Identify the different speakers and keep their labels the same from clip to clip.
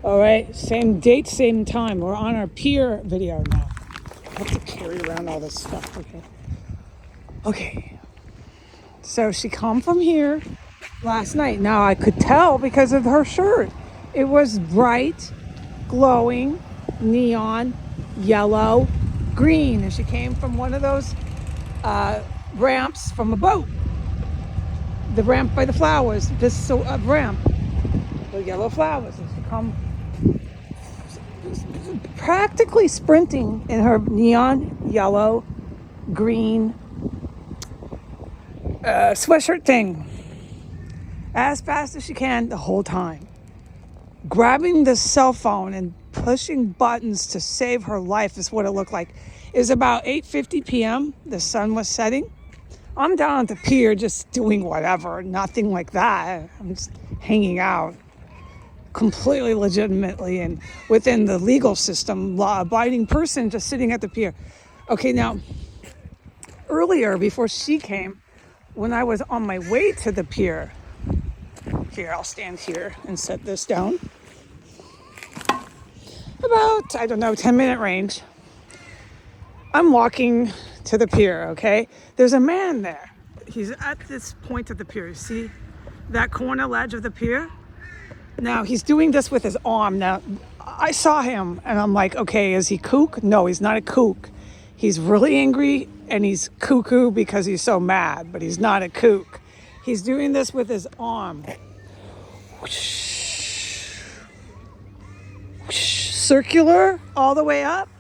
Speaker 1: All right, same date, same time. We're on our pier video now. I have to carry around all this stuff. Okay. So she come from here last night. Now I could tell because of her shirt. It was bright, glowing, neon, yellow, green. And she came from one of those ramps from a boat. The ramp by the flowers. This ramp. The yellow flowers. And she come practically sprinting in her neon yellow, green sweatshirt thing as fast as she can the whole time, grabbing the cell phone and pushing buttons to save her life is what it looked like. It was about 8:50 p.m. The sun was setting. I'm down at the pier just doing whatever, nothing like that. I'm just hanging out completely legitimately and within the legal system, law-abiding person just sitting at the pier. Okay, now, earlier, before she came, when I was on my way to the pier, here, I'll stand here and set this down. About, 10-minute range. I'm walking to the pier, okay? There's a man there. He's at this point of the pier. You see that corner ledge of the pier? Now, he's doing this with his arm. Now, I saw him, and I'm like, okay, is he kook? No, he's not a kook. He's really angry, and he's cuckoo because he's so mad, but he's not a kook. He's doing this with his arm. Whoosh. Whoosh. Circular all the way up.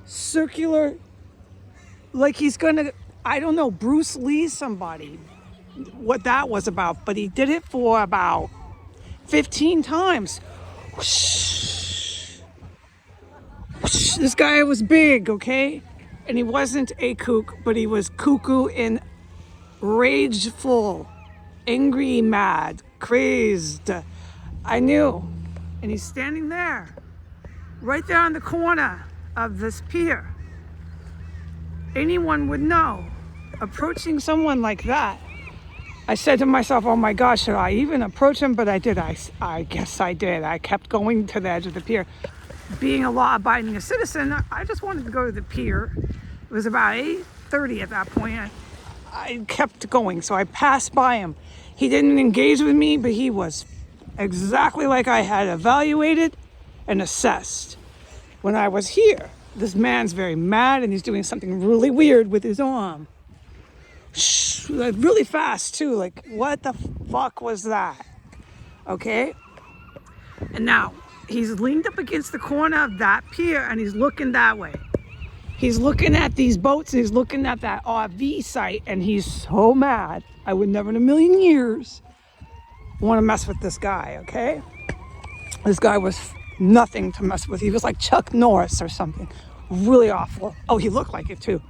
Speaker 1: Circular, like he's gonna, Bruce Lee somebody. What that was about, but he did it for about 15 times. Whoosh. Whoosh. This guy was big, okay? And he wasn't a kook, but he was cuckoo and rageful, angry, mad, crazed. I knew. And he's standing there, right there on the corner of this pier. Anyone would know. Approaching someone like that, I said to myself, oh my gosh, should I even approach him? But I did. I guess I did. I kept going to the edge of the pier. Being a law-abiding citizen, I just wanted to go to the pier. It was about 8:30 at that point. I kept going, so I passed by him. He didn't engage with me, but he was exactly like I had evaluated and assessed when I was here. This man's very mad, and he's doing something really weird with his arm. Like really fast too, like what the fuck was that? Okay, and now he's leaned up against the corner of that pier and he's looking that way. He's looking at these boats and he's looking at that RV site, and he's so mad. I would never in a million years want to mess with this guy. Okay, this guy was nothing to mess with. He was like Chuck Norris or something, really awful. Oh, he looked like it too.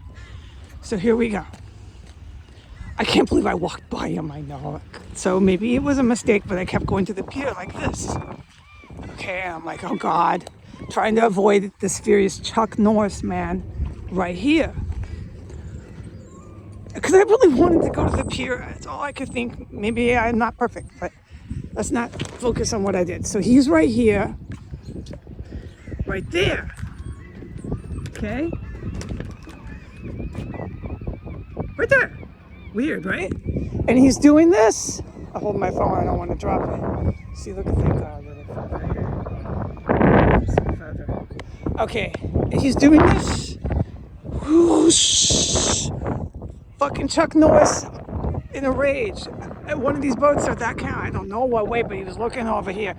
Speaker 1: So here we go. I can't believe I walked by him, I know. So maybe it was a mistake, but I kept going to the pier like this. Okay, I'm like, oh God, trying to avoid this furious Chuck Norris man right here. Because I really wanted to go to the pier. That's all I could think. Maybe I'm not perfect, but let's not focus on what I did. So he's right here, right there. Okay? Right there. Weird, right? And he's doing this. I hold my phone, I don't want to drop it. See, look at that guy a little further. Okay, he's doing this. Whoosh. Fucking Chuck Norris in a rage. At one of these boats at that count, I don't know what way, but he was looking over here.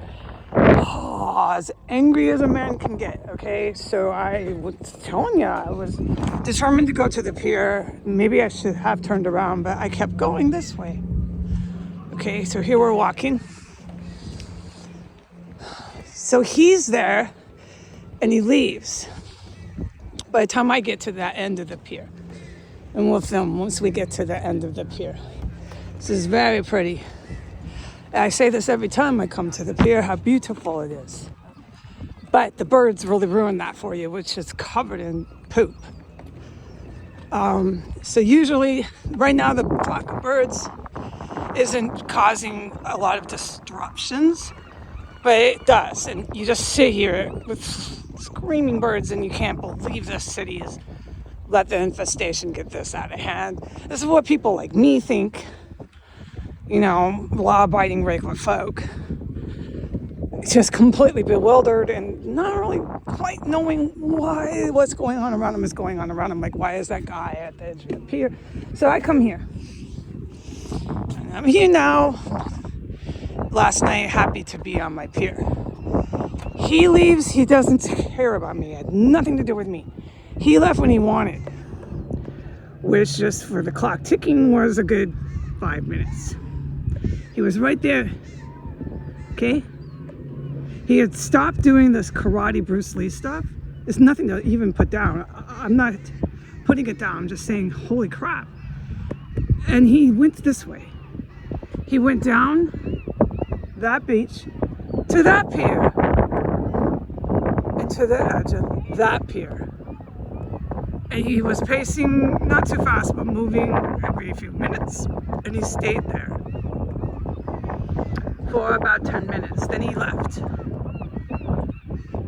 Speaker 1: Oh, as angry as a man can get, okay? So I was telling you, I was determined to go to the pier. Maybe I should have turned around, but I kept going this way. Okay, so here we're walking. So he's there, and he leaves. By the time I get to that end of the pier, and we'll film once we get to the end of the pier. This is very pretty. I say this every time I come to the pier, how beautiful it is. But the birds really ruin that for you, which is covered in poop. So usually, right now, the flock of birds isn't causing a lot of disruptions. But it does, and you just sit here with screaming birds and you can't believe this city has let the infestation get this out of hand. This is what people like me think, law-abiding regular folk. Just completely bewildered and not really quite knowing what's going on around them is going on around them. Like, why is that guy at the edge of the pier? So I come here. And I'm here now. Last night, happy to be on my pier. He leaves. He doesn't care about me. It had nothing to do with me. He left when he wanted, which just for the clock ticking was a good 5 minutes. He was right there. Okay? He had stopped doing this karate Bruce Lee stuff. There's nothing to even put down. I'm not putting it down. I'm just saying, holy crap. And he went this way. He went down that beach to that pier and to the edge of that pier. And he was pacing, not too fast, but moving every few minutes. And he stayed there for about 10 minutes. Then he left.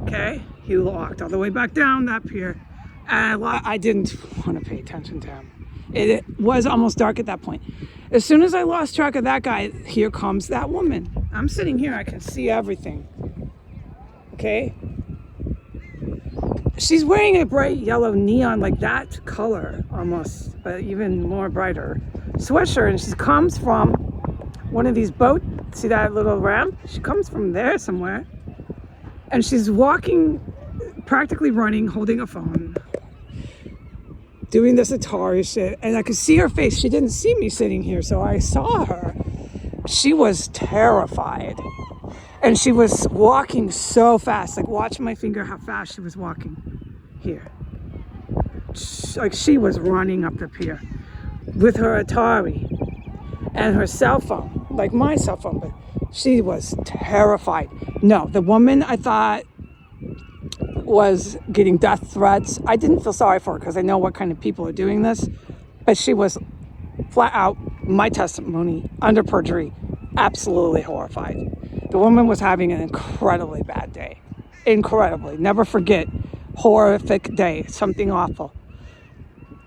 Speaker 1: Okay, he walked all the way back down that pier, and I didn't want to pay attention to him. It was almost dark at that point. As soon as I lost track of that guy, here comes that woman. I'm sitting here, I can see everything. Okay? She's wearing a bright yellow neon, like that color almost, but even more brighter sweatshirt, and she comes from one of these boats. See that little ramp? She comes from there somewhere. And she's walking, practically running, holding a phone, doing this Atari shit. And I could see her face. She didn't see me sitting here, so I saw her. She was terrified. And she was walking so fast. Like, watch my finger how fast she was walking here. Like, she was running up the pier with her Atari and her cell phone, like my cell phone, but she was terrified. No, the woman I thought was getting death threats. I didn't feel sorry for her because I know what kind of people are doing this, but she was flat out, my testimony, under perjury, absolutely horrified. The woman was having an incredibly bad day. Incredibly. Never forget, horrific day, something awful.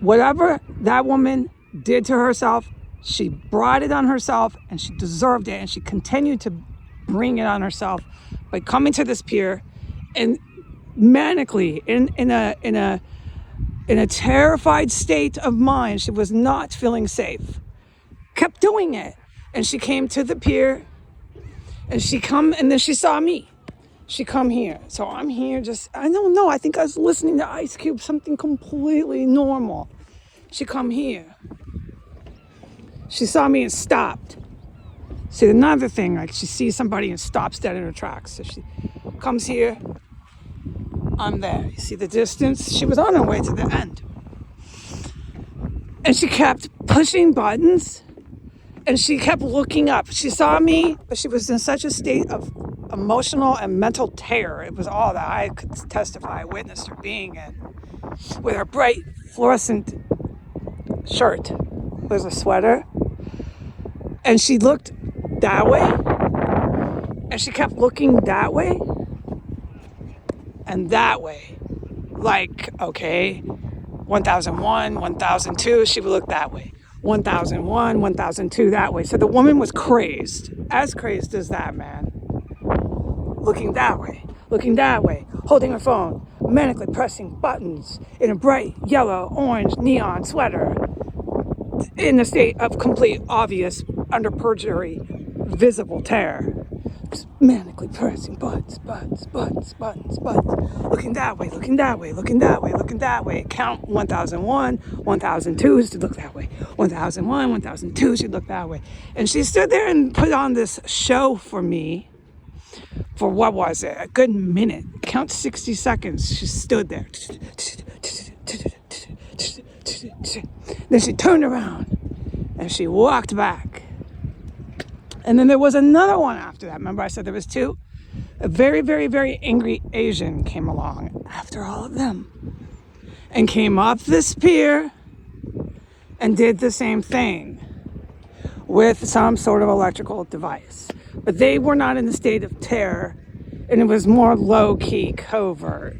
Speaker 1: Whatever that woman did to herself, she brought it on herself, and she deserved it, and she continued to bring it on herself by coming to this pier and manically in a terrified state of mind. She was not feeling safe. Kept doing it, and she came to the pier, and then she saw me. She come here, so I'm here. I don't know. I think I was listening to Ice Cube, something completely normal. She come here. She saw me and stopped. See, another thing, like she sees somebody and stops dead in her tracks. So she comes here, I'm there. You see the distance? She was on her way to the end. And she kept pushing buttons, and she kept looking up. She saw me, but she was in such a state of emotional and mental terror. It was all that I could testify, witnessed her being in. With her bright fluorescent shirt was a sweater, and she looked that way, and she kept looking that way and that way, like, okay, 1001, 1002, she would look that way, 1001, 1002, that way. So the woman was crazed as that man, looking that way, holding her phone, manically pressing buttons in a bright yellow, orange, neon sweater, in a state of complete, obvious, under perjury, visible terror. Just manically pressing buttons, looking that way. Count 1001, 1002, she'd look that way. 1001, 1002, she'd look that way. And she stood there and put on this show for me for, what was it, a good minute. Count 60 seconds. She stood there. Then she turned around and she walked back. And then there was another one after that. Remember I said there was two? A very, very, very angry Asian came along after all of them and came up this pier and did the same thing. with some sort of electrical device. But they were not in a state of terror, and it was more low-key, covert.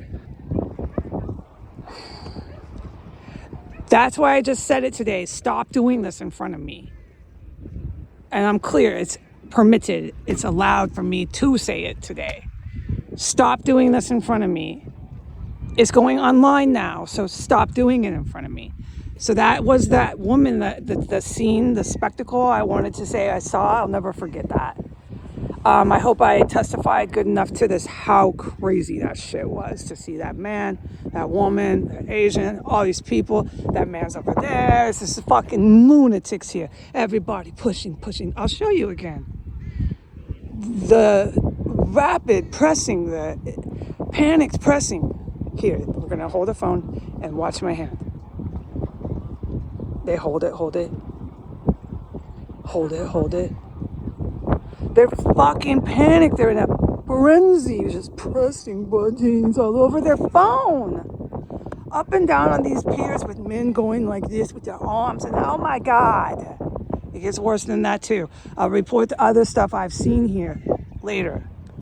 Speaker 1: That's why I just said it today. Stop doing this in front of me. And I'm clear, it's permitted, it's allowed for me to say it today. Stop doing this in front of me. It's going online now, so stop doing it in front of me. So that was that woman, the scene, the spectacle I wanted to say I saw. I'll never forget that. I hope I testified good enough to this, how crazy that shit was, to see that man, that woman, that Asian, all these people. That man's over there. It's this fucking lunatics here. Everybody pushing. I'll show you again. The rapid pressing, the panicked pressing. Here, we're going to hold the phone and watch my hand. They hold it. They're fucking panicked. They're in a frenzy, just pressing buttons all over their phone. Up and down on these piers with men going like this with their arms. And oh my God, it gets worse than that too. I'll report the other stuff I've seen here later.